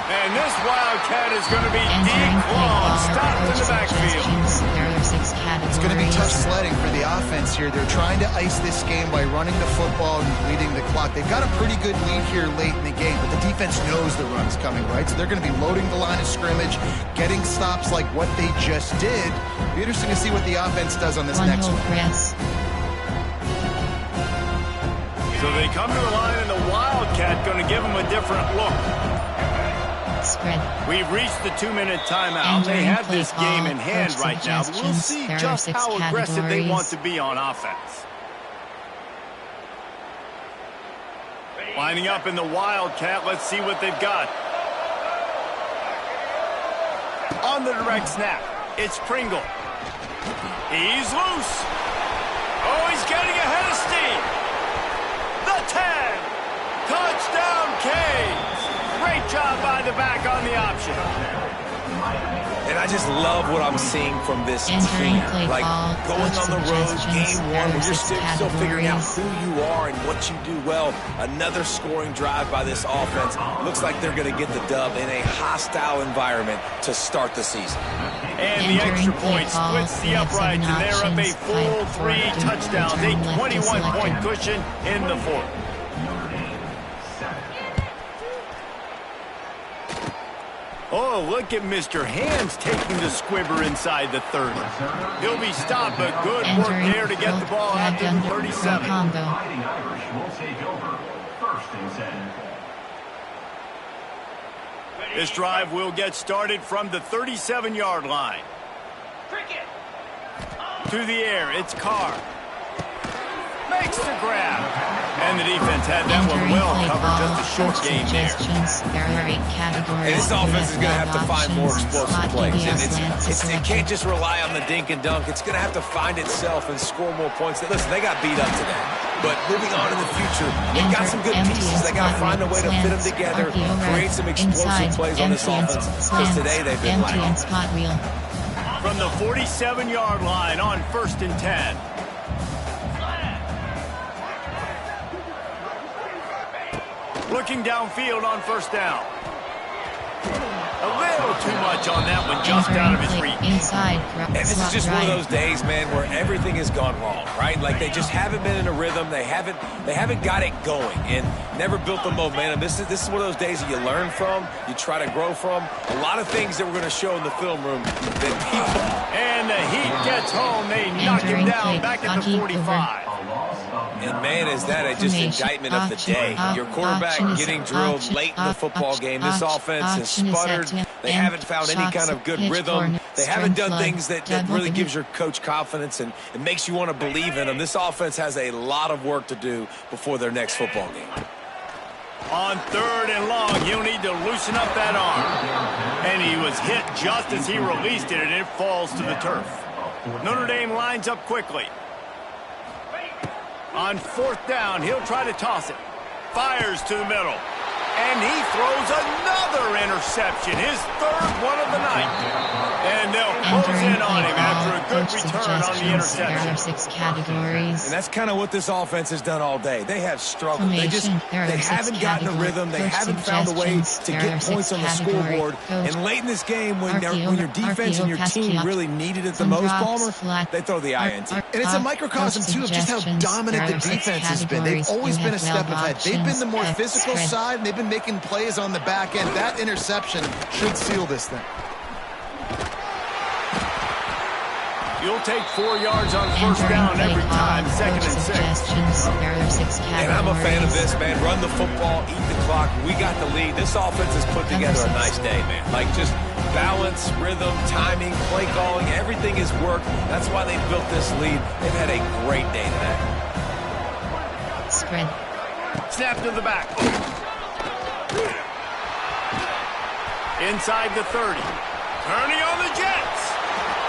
Speaker 1: And this Wildcat is going to be deep long, stopped in the backfield.
Speaker 3: It's going to be tough sledding for the offense here. They're trying to ice this game by running the football and bleeding the clock. They've got a pretty good lead here late in the game, but the defense knows the run's coming, right? So they're going to be loading the line of scrimmage, getting stops like what they just did. Be interesting to see what the offense does on this next one.
Speaker 2: Press.
Speaker 1: So they come to the line, and the Wildcat going to give them a different look.
Speaker 2: Spread.
Speaker 1: We've reached the 2-minute timeout. They have this game in hand right now, but we'll see just how aggressive they want to be on offense. Lining up in the Wildcat, let's see what they've got. On the direct snap, it's Pringle. He's loose. Oh, he's getting ahead of steam. The 10. Touchdown, Canes. Great job by the back on the option.
Speaker 4: And I just love what I'm seeing from this team. Like going on the road, game one, where you're still figuring out who you are and what you do well. Another scoring drive by this offense. Looks like they're going to get the dub in a hostile environment to start the season.
Speaker 1: And the extra point splits the uprights, and they're up a full 3 touchdowns, a 21-point cushion in the fourth. Oh, look at Mr. Hands taking the squibber inside the 30. He'll be stopped, but good work there to get the ball out to the 37. This drive will get started from the 37-yard line. To the air, it's Carr. Makes the grab. And the defense had that one well covered, just a short game there.
Speaker 4: And this offense is going to have to find more explosive plays. And it can't just rely on the dink and dunk. It's going to have to find itself and score more points. Listen, they got beat up today. But moving on in the future, they've got some good pieces. They got to find a way to fit them together, create some explosive plays on this offense. Because today they've been lacking.
Speaker 1: From the 47-yard line on 1st and 10. Looking downfield on 1st down. A little too much on that one, just out of his reach.
Speaker 4: And this is just one of those days, man, where everything has gone wrong, right? Like they just haven't been in a rhythm. They haven't got it going and never built the momentum. This is one of those days that you learn from, you try to grow from. A lot of things that we're going to show in the film room that people.
Speaker 1: And the Heat gets home. They knock him down back at the 45.
Speaker 4: And, man, is that just indictment of the day. Your quarterback getting drilled late in the football game. This offense has sputtered. They haven't found any kind of good rhythm. They haven't done things that really gives your coach confidence and it makes you want to believe in them. This offense has a lot of work to do before their next football game.
Speaker 1: On 3rd and long, he'll need to loosen up that arm. And he was hit just as he released it, and it falls to the turf. Notre Dame lines up quickly. On 4th down, he'll try to toss it. Fires to the middle. And he throws another interception, his 3rd one of the night. And they'll close in on him after a good return on the interception.
Speaker 4: And that's kind of what this offense has done all day. They have struggled. They haven't gotten a rhythm. They haven't found a way to get points on the scoreboard. And late in this game, when your defense and your team really needed it the most, Palmer, they throw the INT.
Speaker 3: And it's a microcosm, too, of just how dominant the defense has been. They've always been a step ahead. They've been the more physical side, and they've been making plays on the back end. That interception should seal this thing.
Speaker 1: You'll take 4 yards on 1st down every time, 2nd and 6.
Speaker 4: And I'm a fan of this, man. Run the football, eat the clock. We got the lead. This offense has put together a nice day, man. Like just balance, rhythm, timing, play calling, everything has worked. That's why they built this lead. They've had a great day today.
Speaker 2: Spread.
Speaker 1: Snap to the back. Inside the 30. Turning on the Jets.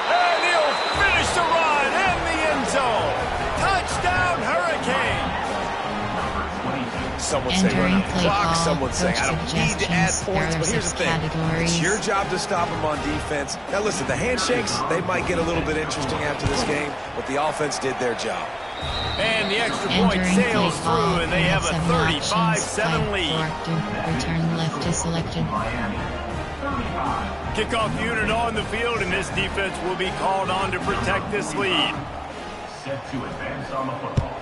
Speaker 1: And he'll finish the run in the end zone. Touchdown, Hurricane.
Speaker 4: Some would say run the clock. Some would say I don't need to add points. But here's the thing. It's your job to stop them on defense. Now, listen, the handshakes, they might get a little bit interesting after this game, but the offense did their job.
Speaker 1: And the extra point sails through, and they have a 35-7 lead.
Speaker 2: Return left is selected.
Speaker 1: Kickoff unit on the field, and this defense will be called on to protect this lead.
Speaker 6: set to advance on the football.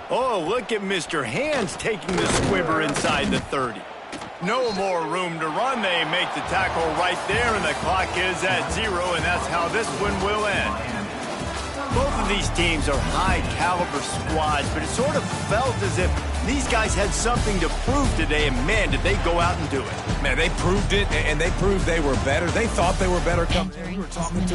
Speaker 1: Oh, look at Mr. Hands taking the squibber inside the 30. No more room to run. They make the tackle right there, and the clock is at 0, and that's how this one will end. Both of these teams are high-caliber squads, but it sort of felt as if these guys had something to prove today, and, man, did they go out and do it.
Speaker 4: Man, they proved it, and they proved they were better. They thought they were better coming in. We were talking to them.